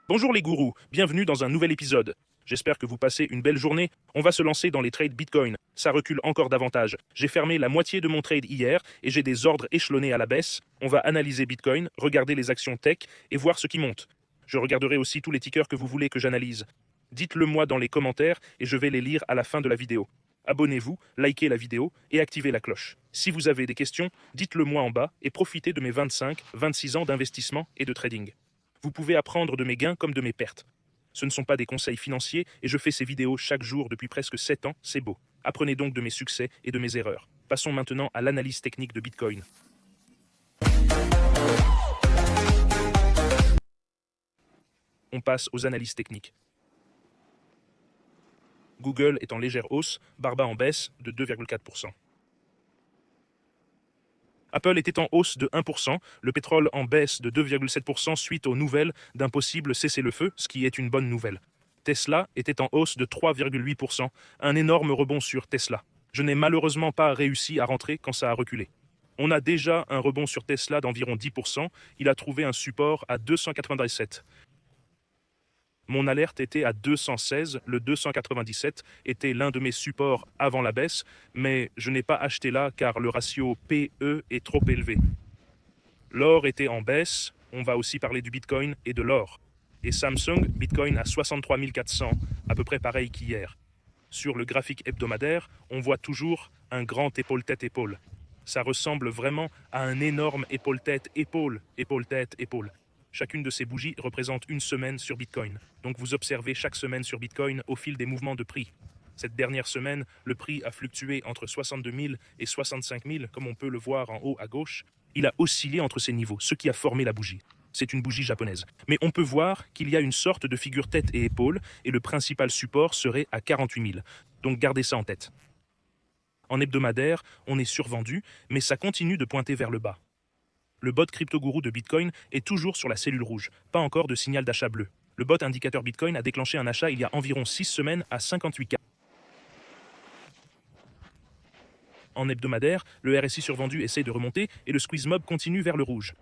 Bonjour les gourous, bienvenue dans un nouvel épisode. J'espère que vous passez une belle journée. On va se lancer dans les trades Bitcoin. Ça recule encore davantage. J'ai fermé la moitié de mon trade hier et j'ai des ordres échelonnés à la baisse. On va analyser Bitcoin, regarder les actions tech et voir ce qui monte. Je regarderai aussi tous les tickers que vous voulez que j'analyse. Dites-le moi dans les commentaires et je vais les lire à la fin de la vidéo. Abonnez-vous, likez la vidéo et activez la cloche. Si vous avez des questions, dites-le moi en bas et profitez de mes 25-26 ans d'investissement et de trading. Vous pouvez apprendre de mes gains comme de mes pertes. Ce ne sont pas des conseils financiers et je fais ces vidéos chaque jour depuis presque 7 ans, c'est beau. Apprenez donc de mes succès et de mes erreurs. Passons maintenant à l'analyse technique de Bitcoin. On passe aux analyses techniques. Google est en légère hausse, Barbara en baisse de 2,4%. Apple était en hausse de 1%, le pétrole en baisse de 2,7% suite aux nouvelles d'un possible cessez-le-feu, ce qui est une bonne nouvelle. Tesla était en hausse de 3,8%, un énorme rebond sur Tesla. Je n'ai malheureusement pas réussi à rentrer quand ça a reculé. On a déjà un rebond sur Tesla d'environ 10%, il a trouvé un support à 297. Mon alerte était à 216, le 297 était l'un de mes supports avant la baisse, mais je n'ai pas acheté là car le ratio PE est trop élevé. L'or était en baisse, on va aussi parler du Bitcoin et de l'or. Et Samsung, Bitcoin à 63 400, à peu près pareil qu'hier. Sur le graphique hebdomadaire, on voit toujours un grand épaule-tête-épaule. Ça ressemble vraiment à un énorme épaule-tête-épaule, épaule-tête-épaule. Chacune de ces bougies représente une semaine sur Bitcoin. Donc vous observez chaque semaine sur Bitcoin au fil des mouvements de prix. Cette dernière semaine, le prix a fluctué entre 62 000 et 65 000, comme on peut le voir en haut à gauche. Il a oscillé entre ces niveaux, ce qui a formé la bougie. C'est une bougie japonaise. Mais on peut voir qu'il y a une sorte de figure tête et épaule, et le principal support serait à 48 000. Donc gardez ça en tête. En hebdomadaire, on est survendu, mais ça continue de pointer vers le bas. Le bot crypto-gourou de Bitcoin est toujours sur la cellule rouge, pas encore de signal d'achat bleu. Le bot indicateur Bitcoin a déclenché un achat il y a environ 6 semaines à 58K. En hebdomadaire, le RSI survendu essaye de remonter et le squeeze mob continue vers le rouge.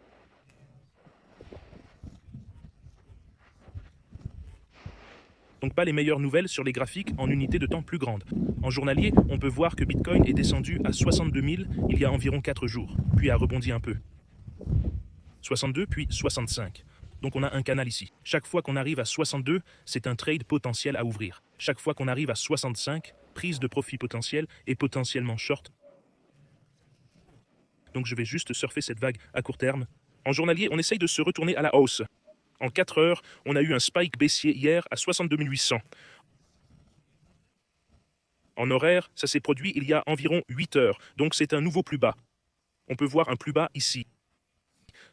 Donc pas les meilleures nouvelles sur les graphiques en unités de temps plus grandes. En journalier, on peut voir que Bitcoin est descendu à 62 000 il y a environ 4 jours, puis a rebondi un peu. 62 puis 65. Donc on a un canal ici. Chaque fois qu'on arrive à 62, c'est un trade potentiel à ouvrir. Chaque fois qu'on arrive à 65, prise de profit potentiel et potentiellement short. Donc je vais juste surfer cette vague à court terme. En journalier, on essaye de se retourner à la hausse. En 4 heures, on a eu un spike baissier hier à 62 800. En horaire, ça s'est produit il y a environ 8 heures, donc c'est un nouveau plus bas. On peut voir un plus bas ici.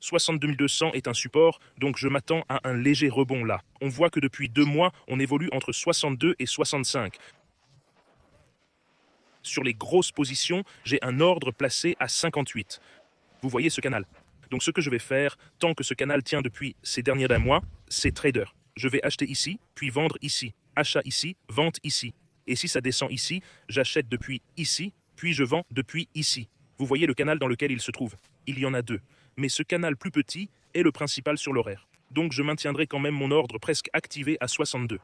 62 200 est un support, donc je m'attends à un léger rebond là. On voit que depuis 2 mois, on évolue entre 62 et 65. Sur les grosses positions, j'ai un ordre placé à 58. Vous voyez ce canal. Donc ce que je vais faire, tant que ce canal tient depuis ces derniers mois, c'est trader. Je vais acheter ici, puis vendre ici. Achat ici, vente ici. Et si ça descend ici, j'achète depuis ici, puis je vends depuis ici. Vous voyez le canal dans lequel il se trouve. Il y en a 2. Mais ce canal plus petit est le principal sur l'horaire. Donc je maintiendrai quand même mon ordre presque activé à 62.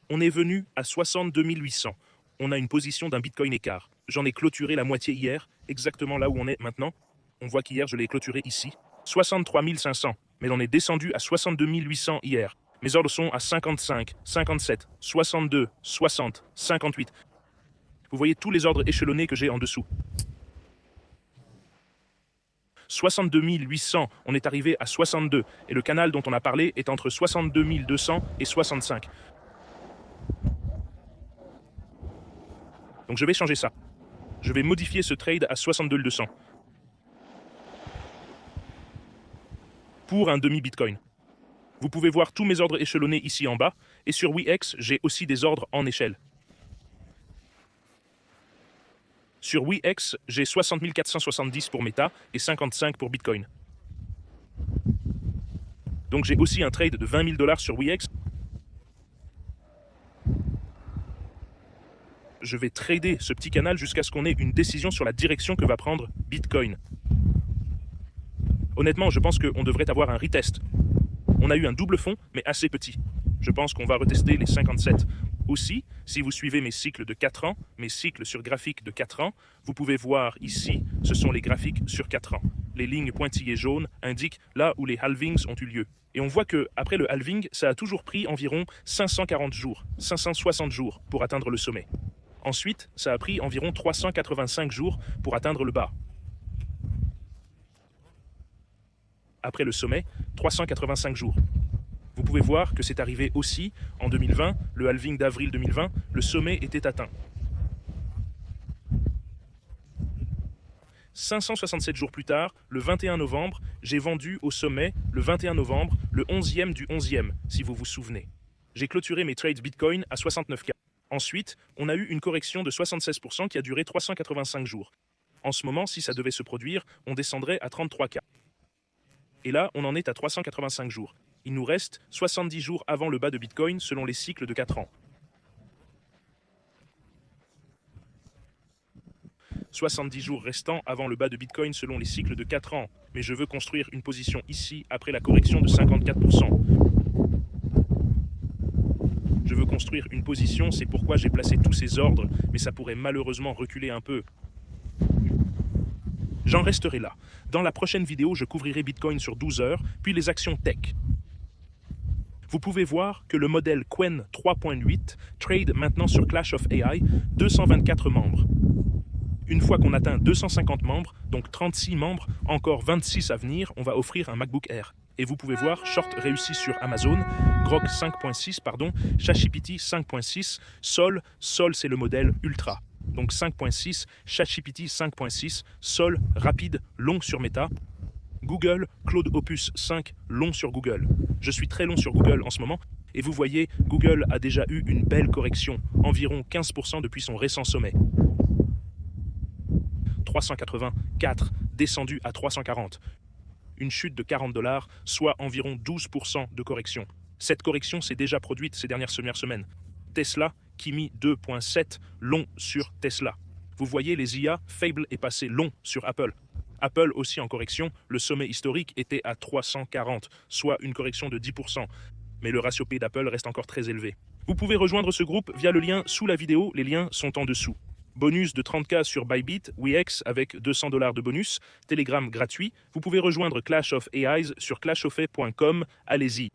On est venu à 62 800. On a une position d'un Bitcoin écart. J'en ai clôturé la moitié hier, exactement là où on est maintenant. On voit qu'hier, je l'ai clôturé ici. 63 500. Mais on est descendu à 62 800 hier. Mes ordres sont à 55, 57, 62, 60, 58. Vous voyez tous les ordres échelonnés que j'ai en dessous. 62 800, on est arrivé à 62. Et le canal dont on a parlé est entre 62 200 et 65. Donc je vais changer ça. Je vais modifier ce trade à 62 200. Pour un demi-Bitcoin. Vous pouvez voir tous mes ordres échelonnés ici en bas. Et sur WeX, j'ai aussi des ordres en échelle. Sur WeX, j'ai 60 470 pour Meta et 55 pour Bitcoin. Donc j'ai aussi un trade de 20 000 $ sur WeX. Je vais trader ce petit canal jusqu'à ce qu'on ait une décision sur la direction que va prendre Bitcoin. Honnêtement, je pense qu'on devrait avoir un retest. On a eu un double fond, mais assez petit. Je pense qu'on va retester les 57. Aussi, si vous suivez mes cycles de 4 ans, mes cycles sur graphique de 4 ans, vous pouvez voir ici, ce sont les graphiques sur 4 ans. Les lignes pointillées jaunes indiquent là où les halvings ont eu lieu. Et on voit que après le halving, ça a toujours pris environ 540 jours, 560 jours pour atteindre le sommet. Ensuite, ça a pris environ 385 jours pour atteindre le bas. Après le sommet, 385 jours. Vous pouvez voir que c'est arrivé aussi en 2020, le halving d'avril 2020, le sommet était atteint. 567 jours plus tard, le 21 novembre, j'ai vendu au sommet, le 21 novembre, le 11e du 11e, si vous vous souvenez. J'ai clôturé mes trades Bitcoin à 69K. Ensuite, on a eu une correction de 76% qui a duré 385 jours. En ce moment, si ça devait se produire, on descendrait à 33K. Et là, on en est à 385 jours. Il nous reste 70 jours avant le bas de Bitcoin selon les cycles de 4 ans. 70 jours restants avant le bas de Bitcoin selon les cycles de 4 ans. Mais je veux construire une position ici après la correction de 54%. Je veux construire une position, c'est pourquoi j'ai placé tous ces ordres, mais ça pourrait malheureusement reculer un peu. J'en resterai là. Dans la prochaine vidéo, je couvrirai Bitcoin sur 12 heures, puis les actions tech. Vous pouvez voir que le modèle Qwen 3.8 trade maintenant sur Clash of AI 224 membres. Une fois qu'on atteint 250 membres, donc 36 membres, encore 26 à venir, on va offrir un MacBook Air. Et vous pouvez voir, short réussi sur Amazon, Grok 5.6, ChatGPT 5.6, Sol c'est le modèle Ultra. Donc 5.6, ChatGPT 5.6, Sol rapide, long sur Meta. Google, Claude Opus 5, long sur Google. Je suis très long sur Google en ce moment. Et vous voyez, Google a déjà eu une belle correction, environ 15% depuis son récent sommet. 384, descendu à 340. Une chute de $40, soit environ 12% de correction. Cette correction s'est déjà produite ces dernières semaines. Tesla, Kimi 2.7, long sur Tesla. Vous voyez les IA, Fable est passé long sur Apple. Apple aussi en correction, le sommet historique était à 340, soit une correction de 10%. Mais le ratio P d'Apple reste encore très élevé. Vous pouvez rejoindre ce groupe via le lien sous la vidéo, les liens sont en dessous. Bonus de 30K sur Bybit, Wex avec $200 de bonus, Telegram gratuit. Vous pouvez rejoindre Clash of AIs sur clashofai.com, allez-y.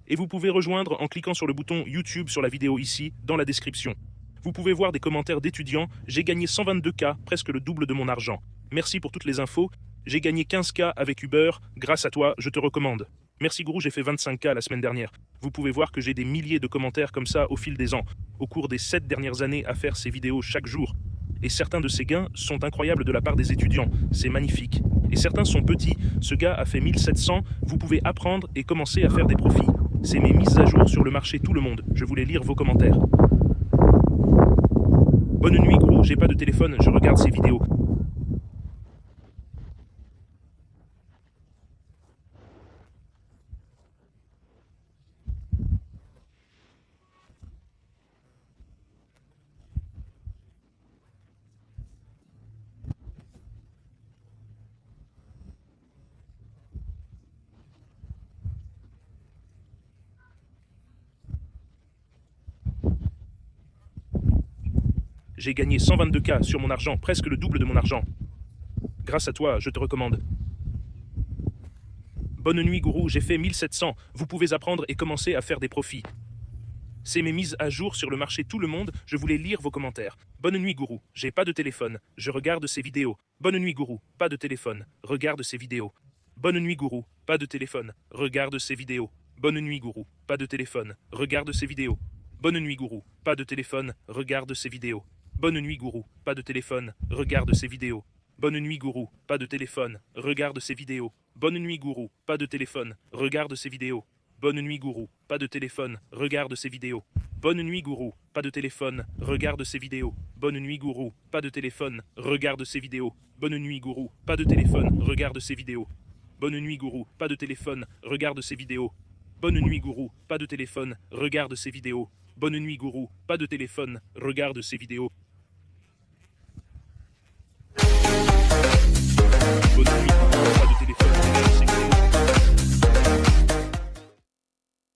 Et vous pouvez rejoindre en cliquant sur le bouton YouTube sur la vidéo ici, dans la description. Vous pouvez voir des commentaires d'étudiants, j'ai gagné 122K, presque le double de mon argent. Merci pour toutes les infos, j'ai gagné 15K avec Uber, grâce à toi, je te recommande. Merci Gourou, j'ai fait 25K la semaine dernière. Vous pouvez voir que j'ai des milliers de commentaires comme ça au fil des ans, au cours des 7 dernières années à faire ces vidéos chaque jour. Et certains de ces gains sont incroyables de la part des étudiants, c'est magnifique. Et certains sont petits, ce gars a fait 1700, vous pouvez apprendre et commencer à faire des profits. C'est mes mises à jour sur le marché tout le monde, je voulais lire vos commentaires. Bonne nuit Gourou, j'ai pas de téléphone, je regarde ces vidéos. J'ai gagné 122K sur mon argent, presque le double de mon argent. Grâce à toi, je te recommande. Bonne nuit Gourou, j'ai fait 1700, vous pouvez apprendre et commencer à faire des profits. C'est mes mises à jour sur le marché tout le monde, je voulais lire vos commentaires. Bonne nuit Gourou, j'ai pas de téléphone, je regarde ces vidéos. Bonne nuit Gourou, pas de téléphone, regarde ces vidéos. Bonne nuit Gourou, pas de téléphone, regarde ces vidéos. Bonne nuit Gourou, pas de téléphone, regarde ces vidéos. Bonne nuit Gourou, pas de téléphone, regarde ces vidéos. Bonne nuit Gourou, pas de téléphone, regarde ces vidéos. Bonne nuit Gourou, pas de téléphone, regarde ces vidéos. Bonne nuit Gourou, pas de téléphone, regarde ces vidéos. Bonne nuit Gourou, pas de téléphone, regarde ces vidéos. Bonne nuit Gourou, pas de téléphone, regarde ces vidéos. Bonne nuit Gourou, pas de téléphone, regarde ces vidéos. Bonne nuit Gourou, pas de téléphone, regarde ces vidéos. Bonne nuit Gourou, pas de téléphone, regarde ces vidéos. Bonne nuit Gourou, pas de téléphone, regarde ces vidéos. Bonne nuit Gourou, pas de téléphone, regarde ces vidéos. Bonne nuit, pas de téléphone, regarde ces vidéos.